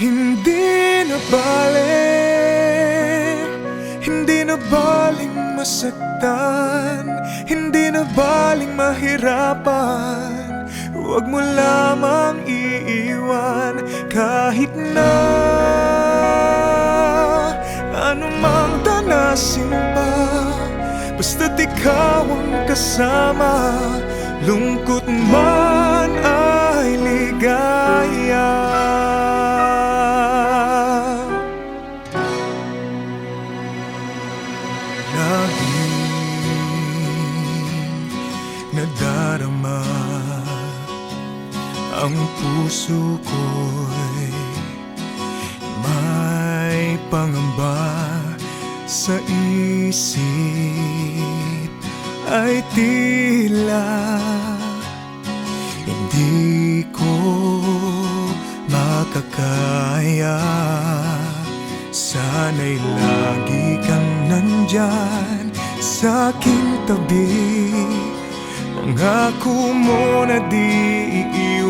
Hindi na bale, hindi na baling masaktan, hindi na baling mahirapan. Huwag mo lamang iiwan kahit na anumang danasin pa. Basta't ikaw ang kasama, lungkot man ay ligaya. Laging nadarama ang puso ko'y may pangamba. Sa isip ay tila hindi ko makakaya. Sana'y lagi kang nandyan sa aking tabi. Pangako mo na di iiwan